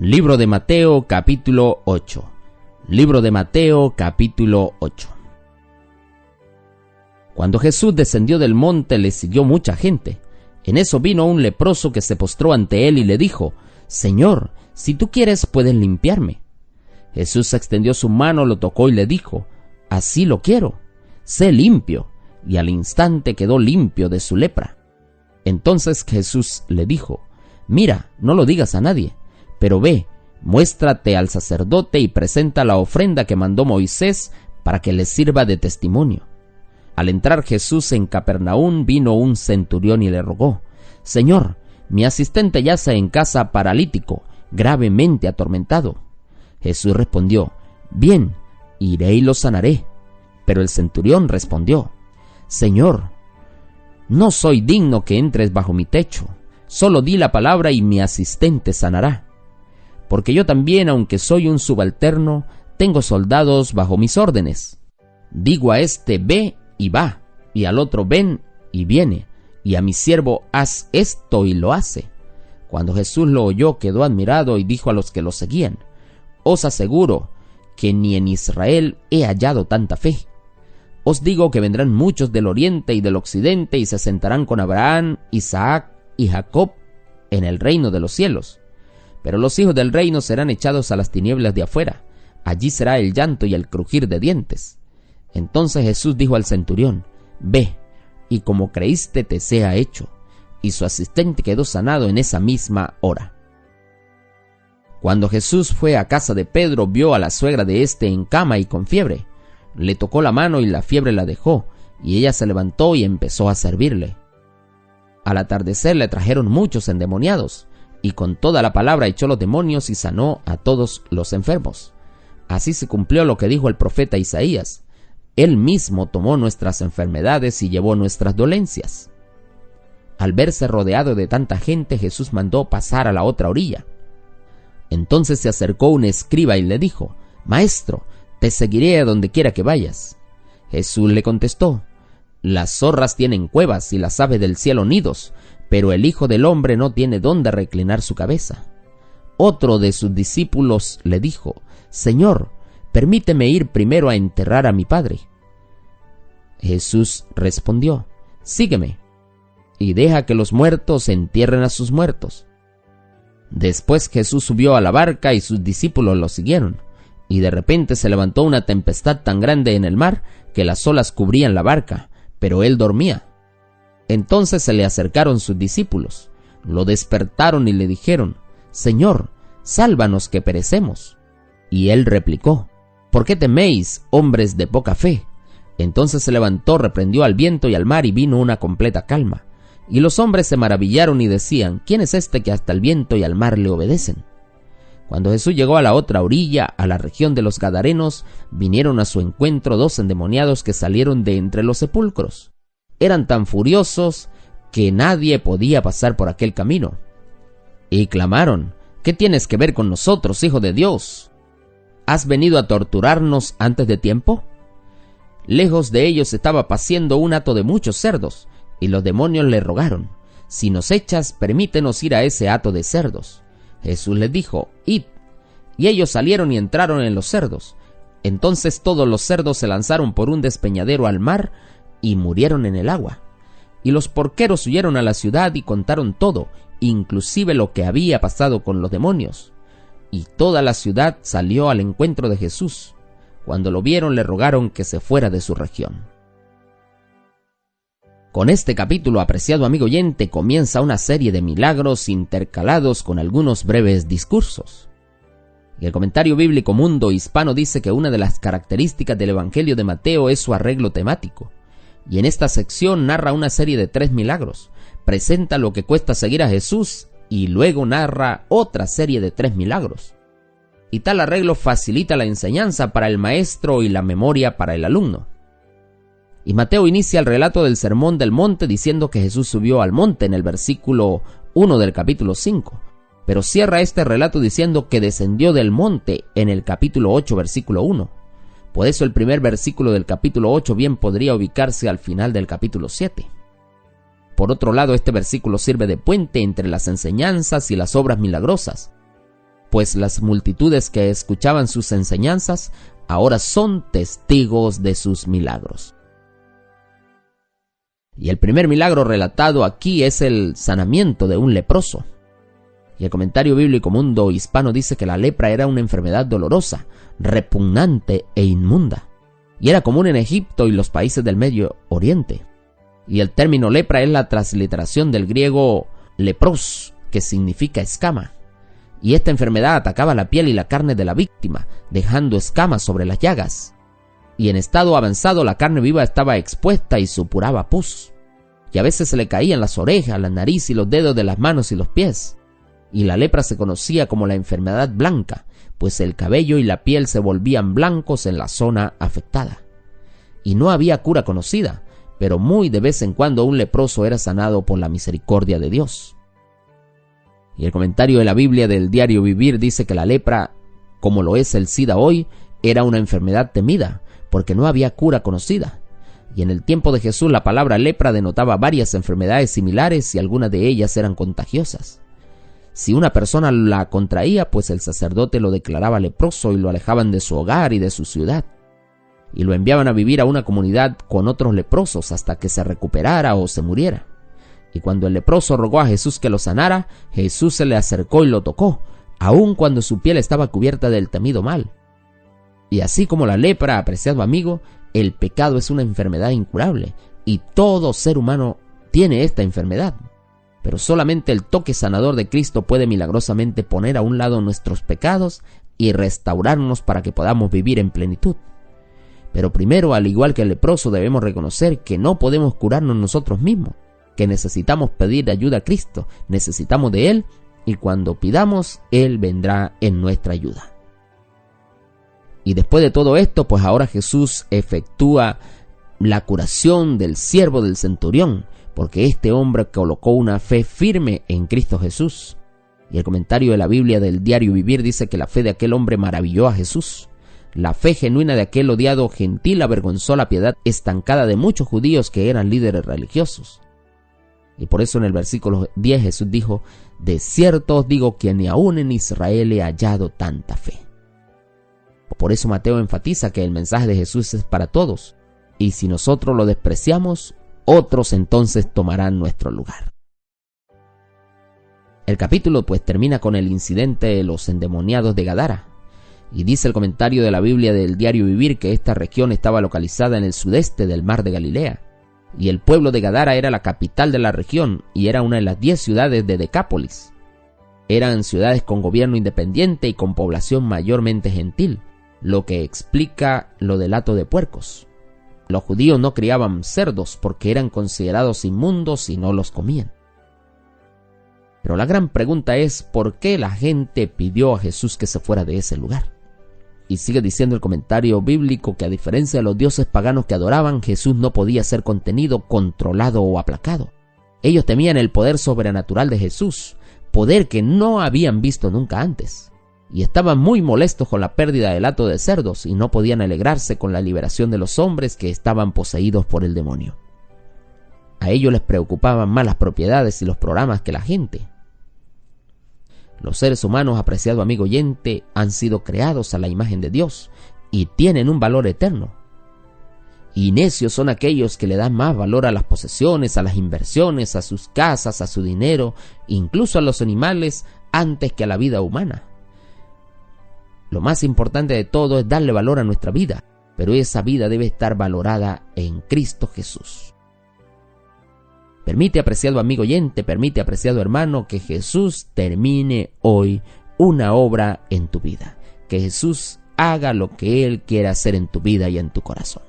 Libro de Mateo capítulo 8. Libro de Mateo capítulo 8. Cuando Jesús descendió del monte, le siguió mucha gente. En eso vino un leproso que se postró ante él y le dijo: Señor, si tú quieres, puedes limpiarme. Jesús extendió su mano, lo tocó y le dijo: Así lo quiero, sé limpio. Y al instante quedó limpio de su lepra. Entonces Jesús le dijo: Mira, no lo digas a nadie, pero ve, muéstrate al sacerdote y presenta la ofrenda que mandó Moisés para que les sirva de testimonio. Al entrar Jesús en Capernaum, vino un centurión y le rogó: Señor, mi asistente yace en casa paralítico, gravemente atormentado. Jesús respondió: Bien, iré y lo sanaré. Pero el centurión respondió: Señor, no soy digno que entres bajo mi techo. Solo di la palabra y mi asistente sanará. Porque yo también, aunque soy un subalterno, tengo soldados bajo mis órdenes. Digo a este: ve y va, y al otro: ven y viene, y a mi siervo: haz esto, y lo hace. Cuando Jesús lo oyó, quedó admirado y dijo a los que lo seguían: Os aseguro que ni en Israel he hallado tanta fe. Os digo que vendrán muchos del oriente y del occidente y se sentarán con Abraham, Isaac y Jacob en el reino de los cielos. Pero los hijos del reino serán echados a las tinieblas de afuera. Allí será el llanto y el crujir de dientes. Entonces Jesús dijo al centurión: Ve, y como creíste te sea hecho. Y su asistente quedó sanado en esa misma hora. Cuando Jesús fue a casa de Pedro, vio a la suegra de éste en cama y con fiebre. Le tocó la mano y la fiebre la dejó, y ella se levantó y empezó a servirle. Al atardecer le trajeron muchos endemoniados, y con toda la palabra echó los demonios y sanó a todos los enfermos. Así se cumplió lo que dijo el profeta Isaías: Él mismo tomó nuestras enfermedades y llevó nuestras dolencias. Al verse rodeado de tanta gente, Jesús mandó pasar a la otra orilla. Entonces se acercó un escriba y le dijo: Maestro, te seguiré a donde quiera que vayas. Jesús le contestó: Las zorras tienen cuevas y las aves del cielo nidos, pero el Hijo del Hombre no tiene dónde reclinar su cabeza. Otro de sus discípulos le dijo: Señor, permíteme ir primero a enterrar a mi padre. Jesús respondió: Sígueme, y deja que los muertos entierren a sus muertos. Después Jesús subió a la barca y sus discípulos lo siguieron. Y de repente se levantó una tempestad tan grande en el mar que las olas cubrían la barca, pero él dormía. Entonces se le acercaron sus discípulos, lo despertaron y le dijeron: Señor, sálvanos que perecemos. Y él replicó: ¿Por qué teméis, hombres de poca fe? Entonces se levantó, reprendió al viento y al mar, y vino una completa calma. Y los hombres se maravillaron y decían: ¿Quién es este que hasta el viento y al mar le obedecen? Cuando Jesús llegó a la otra orilla, a la región de los Gadarenos, vinieron a su encuentro 2 endemoniados que salieron de entre los sepulcros. Eran tan furiosos que nadie podía pasar por aquel camino. Y clamaron: ¿Qué tienes que ver con nosotros, Hijo de Dios? ¿Has venido a torturarnos antes de tiempo? Lejos de ellos estaba paciendo un hato de muchos cerdos, y los demonios le rogaron: Si nos echas, permítenos ir a ese hato de cerdos. Jesús les dijo: Id. Y ellos salieron y entraron en los cerdos. Entonces todos los cerdos se lanzaron por un despeñadero al mar y murieron en el agua. Y los porqueros huyeron a la ciudad y contaron todo, inclusive lo que había pasado con los demonios. Y toda la ciudad salió al encuentro de Jesús. Cuando lo vieron, le rogaron que se fuera de su región. Con este capítulo, apreciado amigo oyente, comienza una serie de milagros intercalados con algunos breves discursos. Y el comentario bíblico Mundo Hispano dice que una de las características del Evangelio de Mateo es su arreglo temático. Y en esta sección narra una serie de 3 milagros, presenta lo que cuesta seguir a Jesús y luego narra otra serie de 3 milagros. Y tal arreglo facilita la enseñanza para el maestro y la memoria para el alumno. Y Mateo inicia el relato del Sermón del Monte diciendo que Jesús subió al monte en el versículo 1 del capítulo 5, pero cierra este relato diciendo que descendió del monte en el capítulo 8, versículo 1. Por eso el primer versículo del capítulo 8 bien podría ubicarse al final del capítulo 7. Por otro lado, este versículo sirve de puente entre las enseñanzas y las obras milagrosas. pues las multitudes que escuchaban sus enseñanzas ahora son testigos de sus milagros. Y el primer milagro relatado aquí es el sanamiento de un leproso. Y el comentario bíblico Mundo Hispano dice que la lepra era una enfermedad dolorosa, repugnante e inmunda, y era común en Egipto y los países del Medio Oriente. Y el término lepra es la transliteración del griego lepros, que significa escama. Y esta enfermedad atacaba la piel y la carne de la víctima, dejando escamas sobre las llagas. Y en estado avanzado la carne viva estaba expuesta y supuraba pus. Y a veces se le caían las orejas, la nariz y los dedos de las manos y los pies. Y la lepra se conocía como la enfermedad blanca, pues el cabello y la piel se volvían blancos en la zona afectada. Y no había cura conocida, pero muy de vez en cuando un leproso era sanado por la misericordia de Dios. Y el comentario de la Biblia del Diario Vivir dice que la lepra, como lo es el SIDA hoy, era una enfermedad temida, porque no había cura conocida. Y en el tiempo de Jesús la palabra lepra denotaba varias enfermedades similares y algunas de ellas eran contagiosas. Si una persona la contraía, pues el sacerdote lo declaraba leproso y lo alejaban de su hogar y de su ciudad, y lo enviaban a vivir a una comunidad con otros leprosos hasta que se recuperara o se muriera. Y cuando el leproso rogó a Jesús que lo sanara, Jesús se le acercó y lo tocó, aun cuando su piel estaba cubierta del temido mal. Y así como la lepra, apreciado amigo, el pecado es una enfermedad incurable, y todo ser humano tiene esta enfermedad. Pero solamente el toque sanador de Cristo puede milagrosamente poner a un lado nuestros pecados y restaurarnos para que podamos vivir en plenitud. Pero primero, al igual que el leproso, debemos reconocer que no podemos curarnos nosotros mismos, que necesitamos pedir ayuda a Cristo, necesitamos de Él, y cuando pidamos, Él vendrá en nuestra ayuda. Y después de todo esto, pues ahora Jesús efectúa la curación del siervo del centurión, porque este hombre colocó una fe firme en Cristo Jesús. Y el comentario de la Biblia del Diario Vivir dice que la fe de aquel hombre maravilló a Jesús. La fe genuina de aquel odiado gentil avergonzó la piedad estancada de muchos judíos que eran líderes religiosos. Y por eso en el versículo 10 Jesús dijo: de cierto os digo que ni aún en Israel he hallado tanta fe. Por eso Mateo enfatiza que el mensaje de Jesús es para todos, y si nosotros lo despreciamos, otros entonces tomarán nuestro lugar. El capítulo pues termina con el incidente de los endemoniados de Gadara, y dice el comentario de la Biblia del Diario Vivir que esta región estaba localizada en el sudeste del mar de Galilea, y el pueblo de Gadara era la capital de la región y era una de las 10 ciudades de Decápolis. Eran ciudades con gobierno independiente y con población mayormente gentil, lo que explica lo del hato de puercos. Los judíos no criaban cerdos porque eran considerados inmundos y no los comían. Pero la gran pregunta es: ¿por qué la gente pidió a Jesús que se fuera de ese lugar? Y sigue diciendo el comentario bíblico que a diferencia de los dioses paganos que adoraban, Jesús no podía ser contenido, controlado o aplacado. Ellos temían el poder sobrenatural de Jesús, poder que no habían visto nunca antes. Y estaban muy molestos con la pérdida del hato de cerdos y no podían alegrarse con la liberación de los hombres que estaban poseídos por el demonio. A ellos les preocupaban más las propiedades y los programas que la gente. Los seres humanos, apreciado amigo oyente, han sido creados a la imagen de Dios y tienen un valor eterno. Y necios son aquellos que le dan más valor a las posesiones, a las inversiones, a sus casas, a su dinero, incluso a los animales, antes que a la vida humana. Lo más importante de todo es darle valor a nuestra vida, pero esa vida debe estar valorada en Cristo Jesús. Permite, apreciado amigo oyente, permite, apreciado hermano, que Jesús termine hoy una obra en tu vida. Que Jesús haga lo que Él quiere hacer en tu vida y en tu corazón.